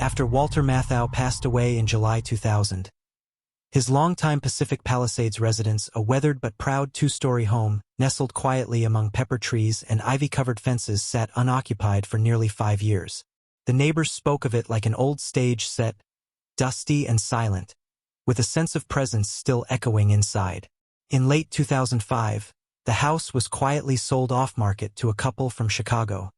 after Walter Matthau passed away in July 2000. His longtime Pacific Palisades residence, a weathered but proud two-story home, nestled quietly among pepper trees and ivy-covered fences, sat unoccupied for nearly 5 years. The neighbors spoke of it like an old stage set, dusty and silent, with a sense of presence still echoing inside. In late 2005, the house was quietly sold off-market to a couple from Chicago,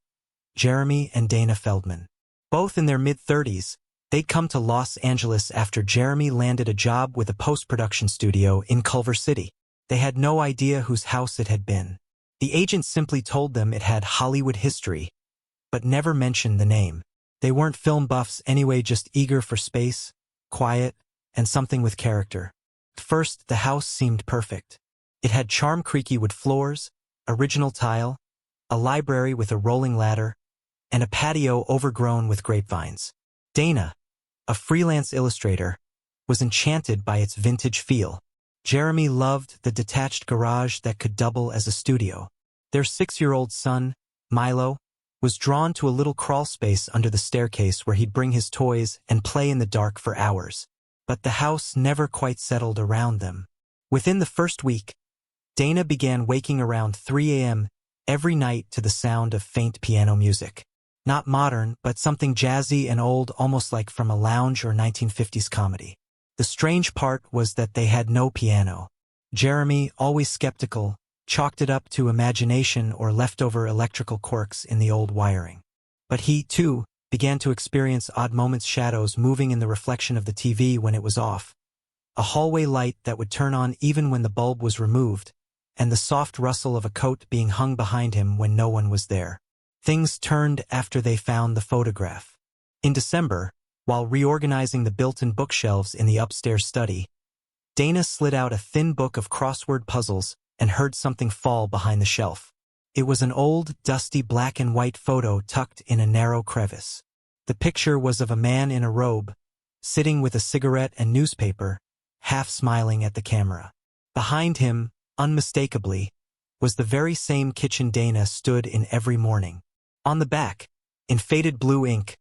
Jeremy and Dana Feldman. Both in their mid-30s, they'd come to Los Angeles after Jeremy landed a job with a post-production studio in Culver City. They had no idea whose house it had been. The agent simply told them it had Hollywood history, but never mentioned the name. They weren't film buffs anyway, just eager for space, quiet, and something with character. At first, the house seemed perfect. It had charm creaky wood floors, original tile, a library with a rolling ladder, and a patio overgrown with grapevines. Dana, a freelance illustrator, was enchanted by its vintage feel. Jeremy loved the detached garage that could double as a studio. Their 6-year-old son, Milo, was drawn to a little crawl space under the staircase where he'd bring his toys and play in the dark for hours. But the house never quite settled around them. Within the first week, Dana began waking around 3 a.m. every night to the sound of faint piano music. Not modern, but something jazzy and old, almost like from a lounge or 1950s comedy. The strange part was that they had no piano. Jeremy, always skeptical, chalked it up to imagination or leftover electrical quirks in the old wiring. But he, too, began to experience odd moments, shadows moving in the reflection of the TV when it was off, a hallway light that would turn on even when the bulb was removed, and the soft rustle of a coat being hung behind him when no one was there. Things turned after they found the photograph. In December, while reorganizing the built-in bookshelves in the upstairs study, Dana slid out a thin book of crossword puzzles and heard something fall behind the shelf. It was an old, dusty black and white photo tucked in a narrow crevice. The picture was of a man in a robe, sitting with a cigarette and newspaper, half smiling at the camera. Behind him, unmistakably, was the very same kitchen Dana stood in every morning. On the back, in faded blue ink,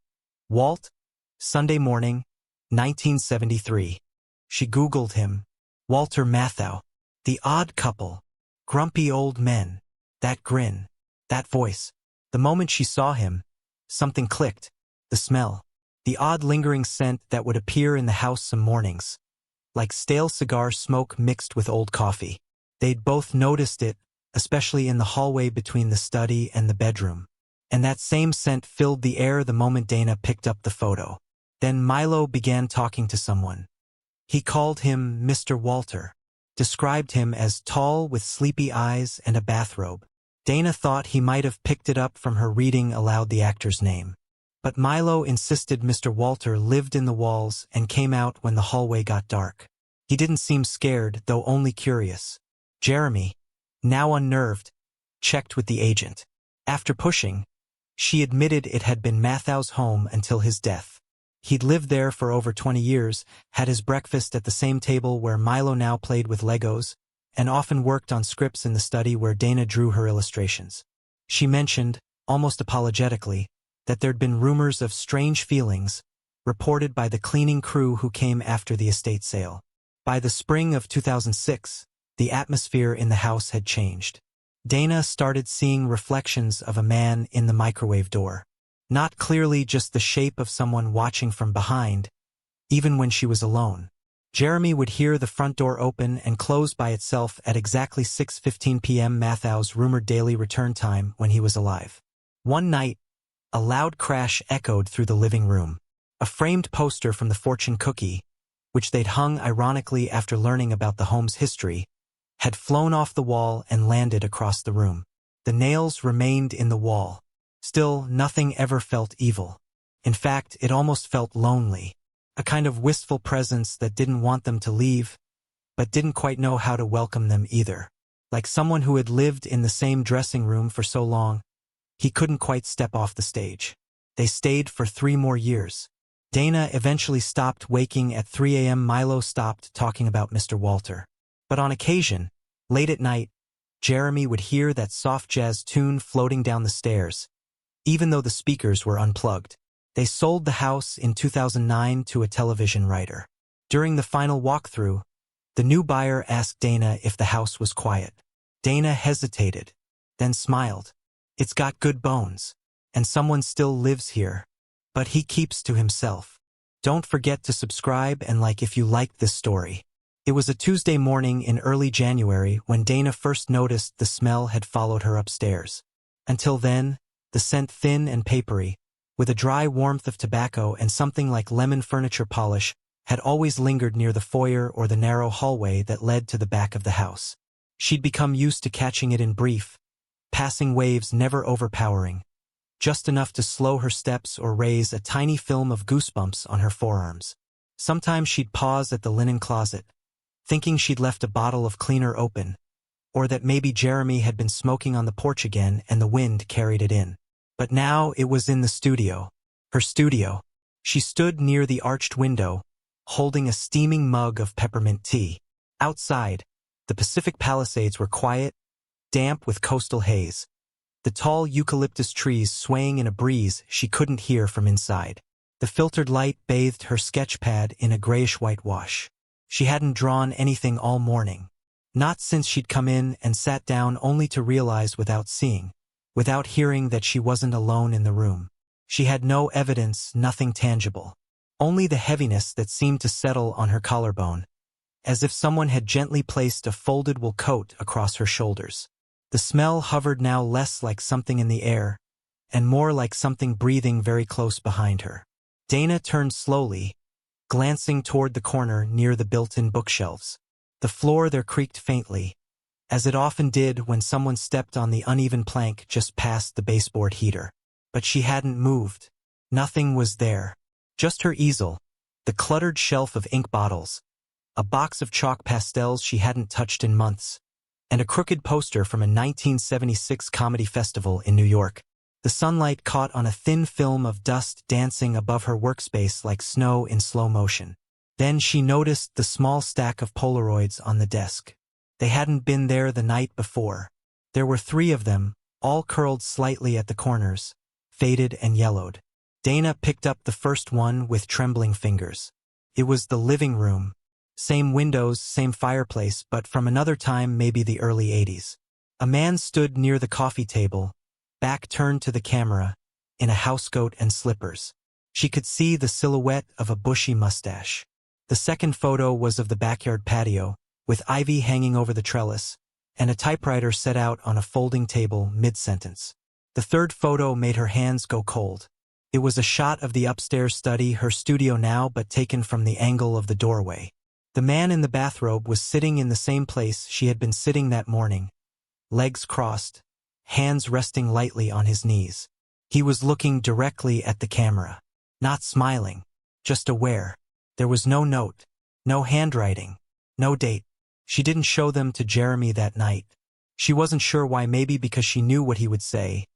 Walt, Sunday morning, 1973. She Googled him. Walter Matthau. The odd couple. Grumpy old men. That grin. That voice. The moment she saw him, something clicked. The smell. The odd lingering scent that would appear in the house some mornings. Like stale cigar smoke mixed with old coffee. They'd both noticed it, especially in the hallway between the study and the bedroom. And that same scent filled the air the moment Dana picked up the photo. Then Milo began talking to someone. He called him Mr. Walter, described him as tall with sleepy eyes and a bathrobe. Dana thought he might have picked it up from her reading aloud the actor's name. But Milo insisted Mr. Walter lived in the walls and came out when the hallway got dark. He didn't seem scared, though only curious. Jeremy, now unnerved, checked with the agent. After pushing, she admitted it had been Matthau's home until his death. He'd lived there for over 20 years, had his breakfast at the same table where Milo now played with Legos, and often worked on scripts in the study where Dana drew her illustrations. She mentioned, almost apologetically, that there'd been rumors of strange feelings, reported by the cleaning crew who came after the estate sale. By the spring of 2006, the atmosphere in the house had changed. Dana started seeing reflections of a man in the microwave door. Not clearly just the shape of someone watching from behind, even when she was alone. Jeremy would hear the front door open and close by itself at exactly 6:15 p.m. Matthau's rumored daily return time when he was alive. One night, a loud crash echoed through the living room. A framed poster from the fortune cookie, which they'd hung ironically after learning about the home's history, had flown off the wall and landed across the room. The nails remained in the wall. Still, nothing ever felt evil. In fact, it almost felt lonely. A kind of wistful presence that didn't want them to leave, but didn't quite know how to welcome them either. Like someone who had lived in the same dressing room for so long, he couldn't quite step off the stage. They stayed for 3 more years. Dana eventually stopped waking at 3 a.m. Milo stopped talking about Mr. Walter. But on occasion, late at night, Jeremy would hear that soft jazz tune floating down the stairs, even though the speakers were unplugged. They sold the house in 2009 to a television writer. During the final walkthrough, the new buyer asked Dana if the house was quiet. Dana hesitated, then smiled. It's got good bones, and someone still lives here, but he keeps to himself. Don't forget to subscribe and like if you liked this story. It was a Tuesday morning in early January when Dana first noticed the smell had followed her upstairs. Until then, the scent thin and papery, with a dry warmth of tobacco and something like lemon furniture polish, had always lingered near the foyer or the narrow hallway that led to the back of the house. She'd become used to catching it in brief, passing waves never overpowering, just enough to slow her steps or raise a tiny film of goosebumps on her forearms. Sometimes she'd pause at the linen closet, thinking she'd left a bottle of cleaner open, or that maybe Jeremy had been smoking on the porch again and the wind carried it in. But now it was in the studio. Her studio. She stood near the arched window, holding a steaming mug of peppermint tea. Outside, the Pacific Palisades were quiet, damp with coastal haze. The tall eucalyptus trees swaying in a breeze she couldn't hear from inside. The filtered light bathed her sketch pad in a grayish whitewash. She hadn't drawn anything all morning. Not since she'd come in and sat down only to realize without seeing, without hearing that she wasn't alone in the room. She had no evidence, nothing tangible. Only the heaviness that seemed to settle on her collarbone, as if someone had gently placed a folded wool coat across her shoulders. The smell hovered now less like something in the air, and more like something breathing very close behind her. Dana turned slowly, glancing toward the corner near the built-in bookshelves. The floor there creaked faintly, as it often did when someone stepped on the uneven plank just past the baseboard heater. But she hadn't moved. Nothing was there. Just her easel, the cluttered shelf of ink bottles, a box of chalk pastels she hadn't touched in months, and a crooked poster from a 1976 comedy festival in New York. The sunlight caught on a thin film of dust dancing above her workspace like snow in slow motion. Then she noticed the small stack of Polaroids on the desk. They hadn't been there the night before. There were 3 of them, all curled slightly at the corners, faded and yellowed. Dana picked up the first one with trembling fingers. It was the living room. Same windows, same fireplace, but from another time, maybe the early 80s. A man stood near the coffee table, back turned to the camera, in a housecoat and slippers. She could see the silhouette of a bushy mustache. The second photo was of the backyard patio, with ivy hanging over the trellis, and a typewriter set out on a folding table mid-sentence. The third photo made her hands go cold. It was a shot of the upstairs study, her studio now, but taken from the angle of the doorway. The man in the bathrobe was sitting in the same place she had been sitting that morning, legs crossed, hands resting lightly on his knees. He was looking directly at the camera, not smiling, just aware. There was no note, no handwriting, no date. She didn't show them to Jeremy that night. She wasn't sure why, maybe because she knew what he would say,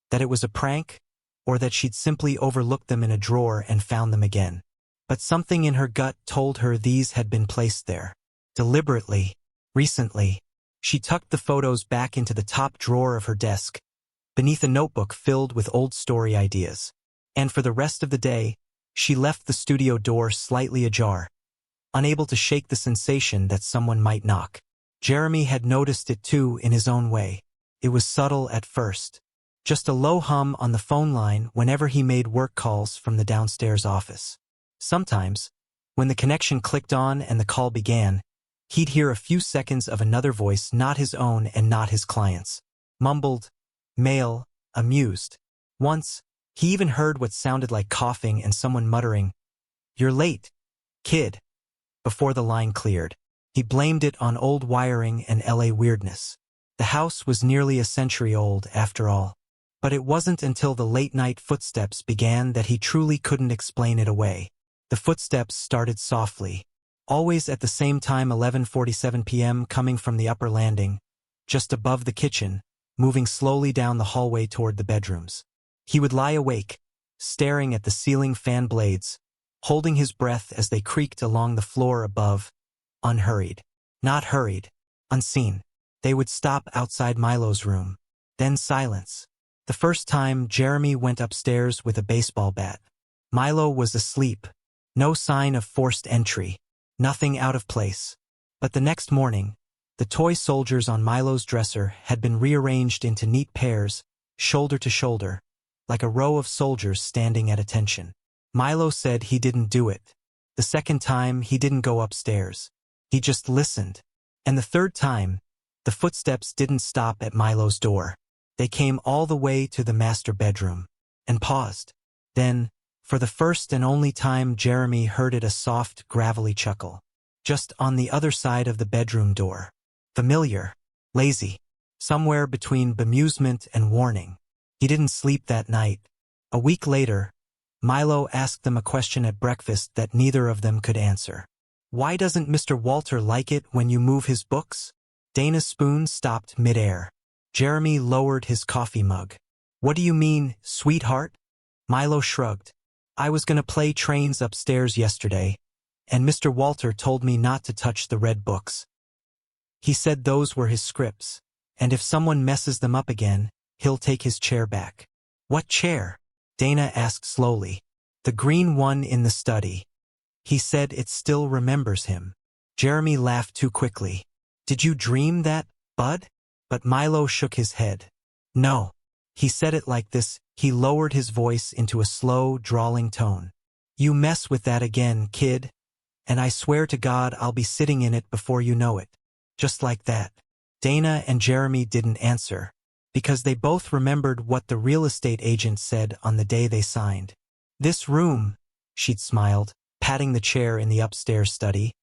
that it was a prank, or that she'd simply overlooked them in a drawer and found them again. But something in her gut told her these had been placed there. Deliberately. Recently. She tucked the photos back into the top drawer of her desk, beneath a notebook filled with old story ideas. And for the rest of the day, she left the studio door slightly ajar, unable to shake the sensation that someone might knock. Jeremy had noticed it too in his own way. It was subtle at first. Just a low hum on the phone line whenever he made work calls from the downstairs office. Sometimes, when the connection clicked on and the call began, he'd hear a few seconds of another voice, not his own and not his client's. Mumbled, male, amused. Once, he even heard what sounded like coughing and someone muttering, "You're late, kid," before the line cleared. He blamed it on old wiring and LA weirdness. The house was nearly a century old, after all. But it wasn't until the late-night footsteps began that he truly couldn't explain it away. The footsteps started softly, always at the same time, 11:47 p.m., coming from the upper landing, just above the kitchen, moving slowly down the hallway toward the bedrooms. He would lie awake, staring at the ceiling fan blades, holding his breath as they creaked along the floor above, unhurried. Not hurried, unseen. They would stop outside Milo's room. Then silence. The first time, Jeremy went upstairs with a baseball bat. Milo was asleep. No sign of forced entry. Nothing out of place. But the next morning, the toy soldiers on Milo's dresser had been rearranged into neat pairs, shoulder to shoulder, like a row of soldiers standing at attention. Milo said he didn't do it. The second time, he didn't go upstairs. He just listened. And the third time, the footsteps didn't stop at Milo's door. They came all the way to the master bedroom. And paused. Then, for the first and only time, Jeremy heard it, a soft, gravelly chuckle. Just on the other side of the bedroom door. Familiar. Lazy. Somewhere between bemusement and warning. He didn't sleep that night. A week later, Milo asked them a question at breakfast that neither of them could answer. Why doesn't Mr. Walter like it when you move his books? Dana's spoon stopped mid-air. Jeremy lowered his coffee mug. What do you mean, sweetheart? Milo shrugged. I was gonna play trains upstairs yesterday, and Mr. Walter told me not to touch the red books. He said those were his scripts, and if someone messes them up again, he'll take his chair back. What chair? Dana asked slowly. The green one in the study. He said it still remembers him. Jeremy laughed too quickly. Did you dream that, bud? But Milo shook his head. No. He said it like this. He lowered his voice into a slow, drawling tone. You mess with that again, kid, and I swear to God I'll be sitting in it before you know it. Just like that. Dana and Jeremy didn't answer, because they both remembered what the real estate agent said on the day they signed. This room, she'd smiled, patting the chair in the upstairs study,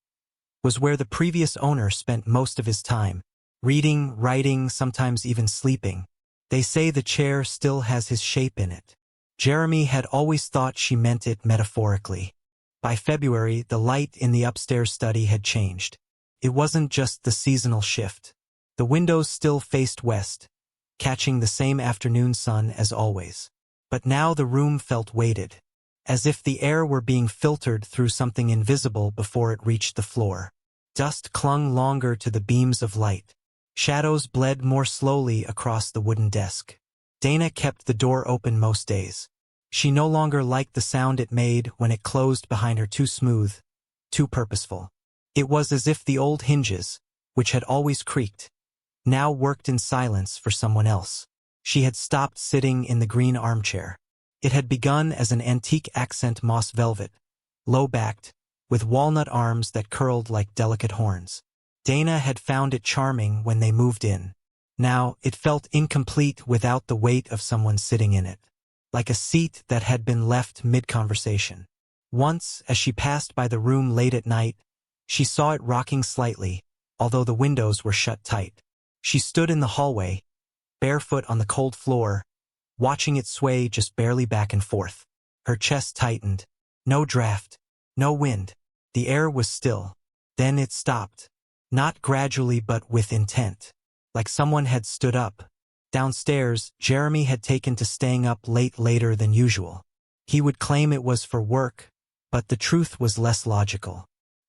was where the previous owner spent most of his time, reading, writing, sometimes even sleeping. They say the chair still has his shape in it. Jeremy had always thought she meant it metaphorically. By February, the light in the upstairs study had changed. It wasn't just the seasonal shift. The windows still faced west, catching the same afternoon sun as always. But now the room felt weighted, as if the air were being filtered through something invisible before it reached the floor. Dust clung longer to the beams of light. Shadows bled more slowly across the wooden desk. Dana kept the door open most days. She no longer liked the sound it made when it closed behind her, too smooth, too purposeful. It was as if the old hinges, which had always creaked, now worked in silence for someone else. She had stopped sitting in the green armchair. It had begun as an antique accent moss velvet, low-backed, with walnut arms that curled like delicate horns. Dana had found it charming when they moved in. Now, it felt incomplete without the weight of someone sitting in it, like a seat that had been left mid-conversation. Once, as she passed by the room late at night, she saw it rocking slightly, although the windows were shut tight. She stood in the hallway, barefoot on the cold floor, watching it sway just barely back and forth. Her chest tightened. No draft, no wind. The air was still. Then it stopped. Not gradually but with intent. Like someone had stood up. Downstairs, Jeremy had taken to staying up later than usual. He would claim it was for work, but the truth was less logical.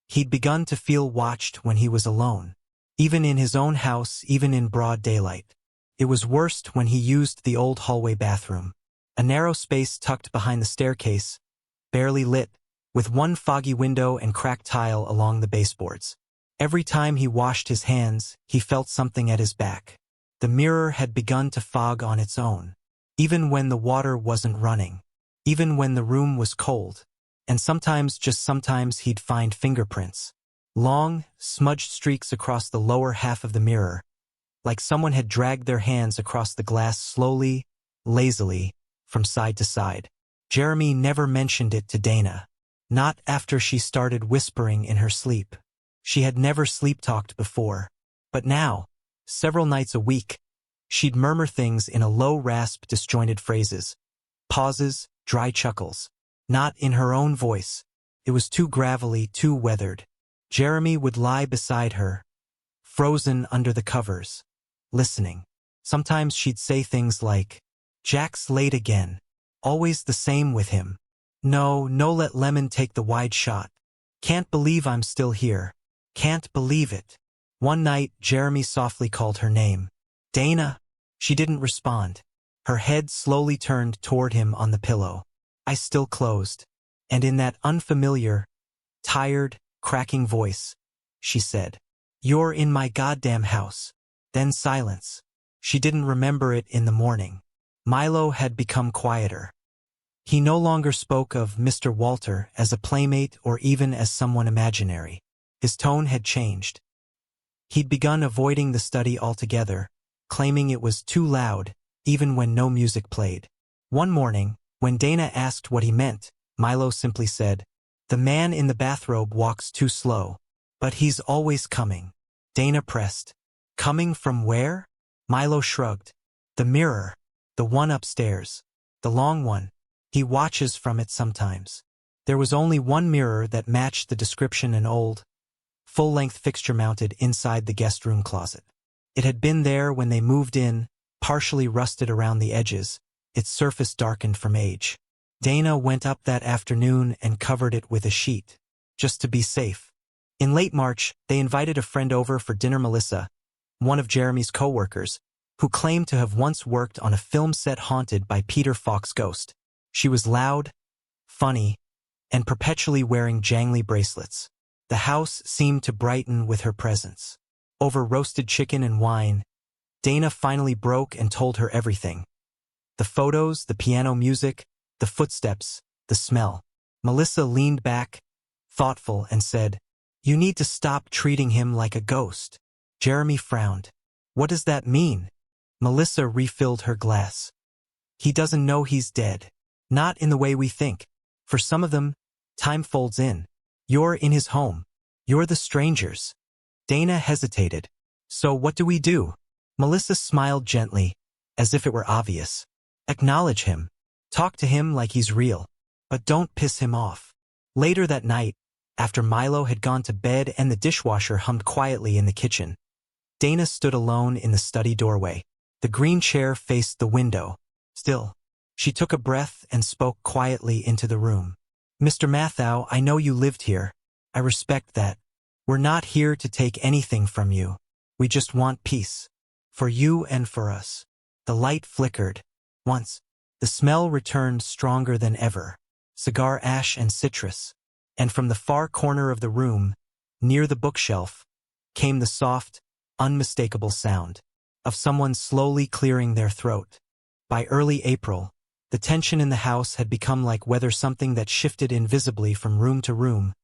He'd begun to feel watched when he was alone. Even in his own house, even in broad daylight. It was worst when he used the old hallway bathroom. A narrow space tucked behind the staircase, barely lit, with one foggy window and cracked tile along the baseboards. Every time he washed his hands, he felt something at his back. The mirror had begun to fog on its own. Even when the water wasn't running. Even when the room was cold. And sometimes, just sometimes, he'd find fingerprints. Long, smudged streaks across the lower half of the mirror, like someone had dragged their hands across the glass slowly, lazily, from side to side. Jeremy never mentioned it to Dana. Not after she started whispering in her sleep. She had never sleep-talked before. But now, several nights a week, she'd murmur things in a low rasp, disjointed phrases. Pauses, dry chuckles. Not in her own voice. It was too gravelly, too weathered. Jeremy would lie beside her, frozen under the covers, listening. Sometimes she'd say things like, "Jack's late again. Always the same with him. No, let Lemon take the wide shot. Can't believe I'm still here. Can't believe it." One night, Jeremy softly called her name. "Dana." She didn't respond. Her head slowly turned toward him on the pillow. Eyes still closed. And in that unfamiliar, tired, cracking voice, she said, "You're in my goddamn house." Then silence. She didn't remember it in the morning. Milo had become quieter. He no longer spoke of Mr. Walter as a playmate or even as someone imaginary. His tone had changed. He'd begun avoiding the study altogether, claiming it was too loud, even when no music played. One morning, when Dana asked what he meant, Milo simply said, "The man in the bathrobe walks too slow, but he's always coming." Dana pressed, "Coming from where?" Milo shrugged. "The mirror. The one upstairs. The long one. He watches from it sometimes." There was only one mirror that matched the description, an old, full-length fixture mounted inside the guest room closet. It had been there when they moved in, partially rusted around the edges, its surface darkened from age. Dana went up that afternoon and covered it with a sheet, just to be safe. In late March, they invited a friend over for dinner. Melissa, one of Jeremy's co-workers, who claimed to have once worked on a film set haunted by Peter Falk's ghost. She was loud, funny, and perpetually wearing jangly bracelets. The house seemed to brighten with her presence. Over roasted chicken and wine, Dana finally broke and told her everything. The photos, the piano music, the footsteps, the smell. Melissa leaned back, thoughtful, and said, "You need to stop treating him like a ghost." Jeremy frowned. "What does that mean?" Melissa refilled her glass. "He doesn't know he's dead. Not in the way we think. For some of them, time folds in. You're in his home. You're the strangers." Dana hesitated. "So what do we do?" Melissa smiled gently, as if it were obvious. "Acknowledge him. Talk to him like he's real. But don't piss him off." Later that night, after Milo had gone to bed and the dishwasher hummed quietly in the kitchen, Dana stood alone in the study doorway. The green chair faced the window. Still, she took a breath and spoke quietly into the room. "Mr. Matthau, I know you lived here. I respect that. We're not here to take anything from you. We just want peace. For you and for us." The light flickered. Once, the smell returned stronger than ever. Cigar ash and citrus. And from the far corner of the room, near the bookshelf, came the soft, unmistakable sound of someone slowly clearing their throat. By early April, the tension in the house had become like weather, something that shifted invisibly from room to room,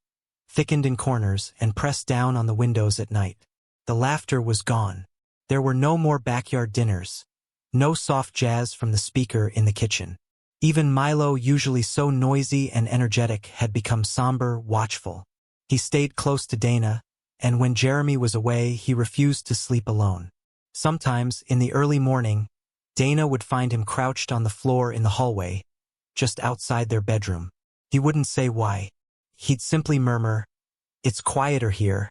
thickened in corners, and pressed down on the windows at night. The laughter was gone. There were no more backyard dinners, no soft jazz from the speaker in the kitchen. Even Milo, usually so noisy and energetic, had become somber, watchful. He stayed close to Dana, and when Jeremy was away, he refused to sleep alone. Sometimes, in the early morning, Dana would find him crouched on the floor in the hallway, just outside their bedroom. He wouldn't say why. He'd simply murmur, "It's quieter here,"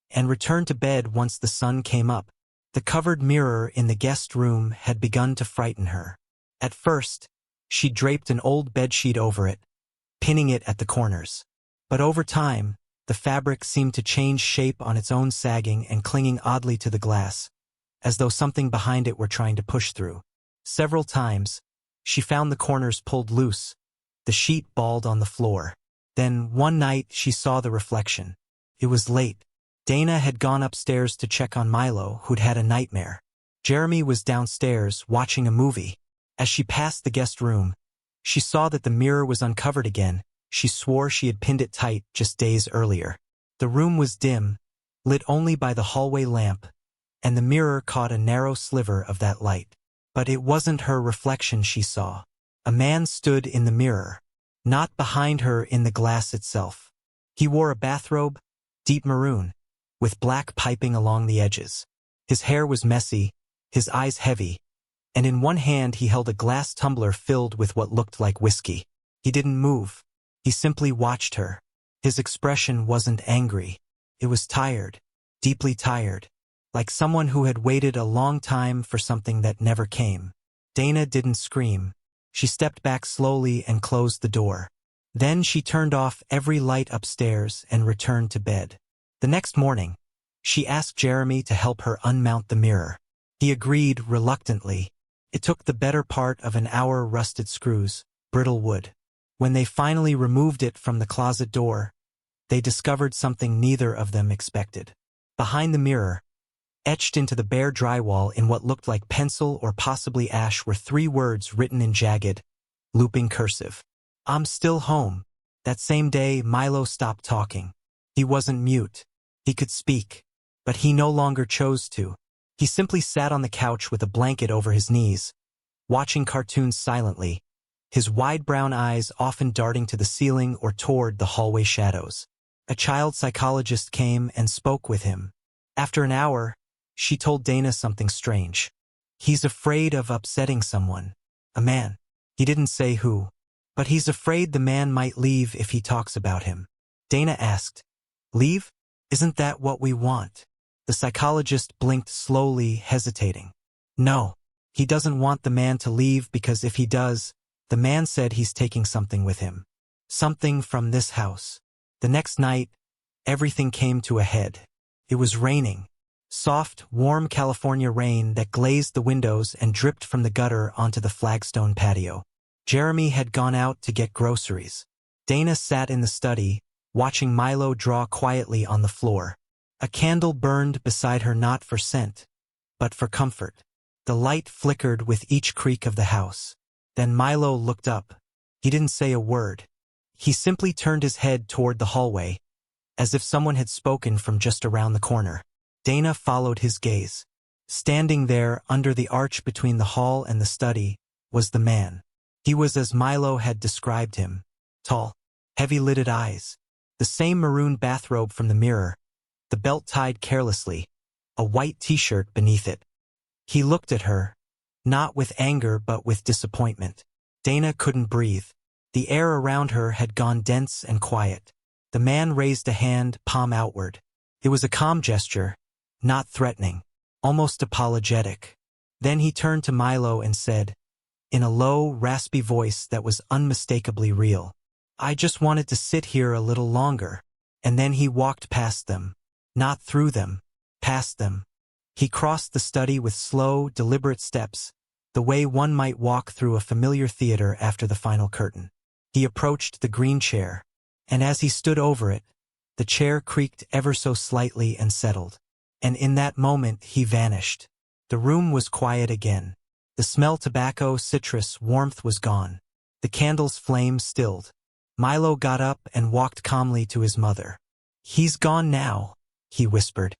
and return to bed once the sun came up. The covered mirror in the guest room had begun to frighten her. At first, she draped an old bedsheet over it, pinning it at the corners. But over time, the fabric seemed to change shape on its own, sagging and clinging oddly to the glass, as though something behind it were trying to push through. Several times, she found the corners pulled loose, the sheet balled on the floor. Then, one night, she saw the reflection. It was late. Dana had gone upstairs to check on Milo, who'd had a nightmare. Jeremy was downstairs, watching a movie. As she passed the guest room, she saw that the mirror was uncovered again. She swore she had pinned it tight just days earlier. The room was dim, lit only by the hallway lamp, and the mirror caught a narrow sliver of that light. But it wasn't her reflection she saw. A man stood in the mirror, not behind her in the glass itself. He wore a bathrobe, deep maroon, with black piping along the edges. His hair was messy, his eyes heavy, and in one hand he held a glass tumbler filled with what looked like whiskey. He didn't move. He simply watched her. His expression wasn't angry. It was tired, deeply tired, like someone who had waited a long time for something that never came. Dana didn't scream. She stepped back slowly and closed the door. Then she turned off every light upstairs and returned to bed. The next morning, she asked Jeremy to help her unmount the mirror. He agreed reluctantly. It took the better part of an hour. Rusted screws, brittle wood, When they finally removed it from the closet door, they discovered something neither of them expected. Behind the mirror, etched into the bare drywall in what looked like pencil or possibly ash, were 3 words written in jagged, looping cursive. "I'm still home." That same day, Milo stopped talking. He wasn't mute. He could speak, but he no longer chose to. He simply sat on the couch with a blanket over his knees, watching cartoons silently, his wide brown eyes often darting to the ceiling or toward the hallway shadows. A child psychologist came and spoke with him. After an hour, she told Dana something strange. "He's afraid of upsetting someone. A man. He didn't say who. But he's afraid the man might leave if he talks about him." Dana asked, "Leave? Isn't that what we want?" The psychologist blinked slowly, hesitating. "No. He doesn't want the man to leave because if he does, the man said he's taking something with him. Something from this house." The next night, everything came to a head. It was raining. Soft, warm California rain that glazed the windows and dripped from the gutter onto the flagstone patio. Jeremy had gone out to get groceries. Dana sat in the study, watching Milo draw quietly on the floor. A candle burned beside her, not for scent, but for comfort. The light flickered with each creak of the house. Then Milo looked up. He didn't say a word. He simply turned his head toward the hallway, as if someone had spoken from just around the corner. Dana followed his gaze. Standing there under the arch between the hall and the study was the man. He was as Milo had described him. Tall, heavy-lidded eyes, the same maroon bathrobe from the mirror, the belt tied carelessly, a white t-shirt beneath it. He looked at her, not with anger but with disappointment. Dana couldn't breathe. The air around her had gone dense and quiet. The man raised a hand, palm outward. It was a calm gesture, not threatening, almost apologetic. Then he turned to Milo and said, in a low, raspy voice that was unmistakably real, "I just wanted to sit here a little longer." And then he walked past them. Not through them, past them. He crossed the study with slow, deliberate steps, the way one might walk through a familiar theater after the final curtain. He approached the green chair, and as he stood over it, the chair creaked ever so slightly and settled. And in that moment he vanished. The room was quiet again. The smell, tobacco, citrus, warmth was gone. The candle's flame stilled. Milo got up and walked calmly to his mother. "He's gone now," he whispered.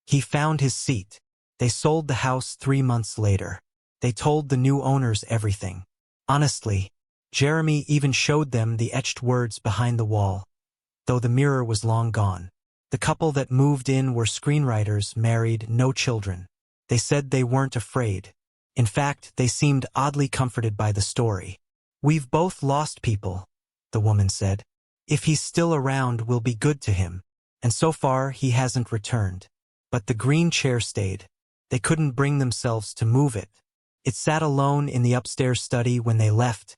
He found his seat. They sold the house 3 months later. They told the new owners everything. Honestly, Jeremy even showed them the etched words behind the wall, though the mirror was long gone. The couple that moved in were screenwriters, married, no children. They said they weren't afraid. In fact, they seemed oddly comforted by the story. "We've both lost people," the woman said. "If he's still around, we'll be good to him. And so far, he hasn't returned." But the green chair stayed. They couldn't bring themselves to move it. It sat alone in the upstairs study when they left,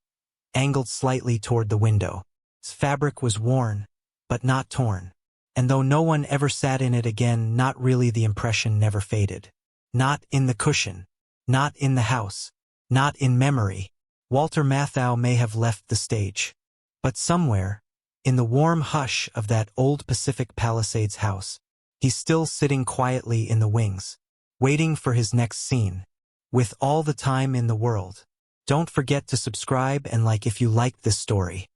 angled slightly toward the window. Its fabric was worn, but not torn. And though no one ever sat in it again, not really, the impression never faded. Not in the cushion. Not in the house. Not in memory. Walter Matthau may have left the stage. But somewhere, in the warm hush of that old Pacific Palisades house, he's still sitting quietly in the wings, waiting for his next scene, with all the time in the world. Don't forget to subscribe and like if you liked this story.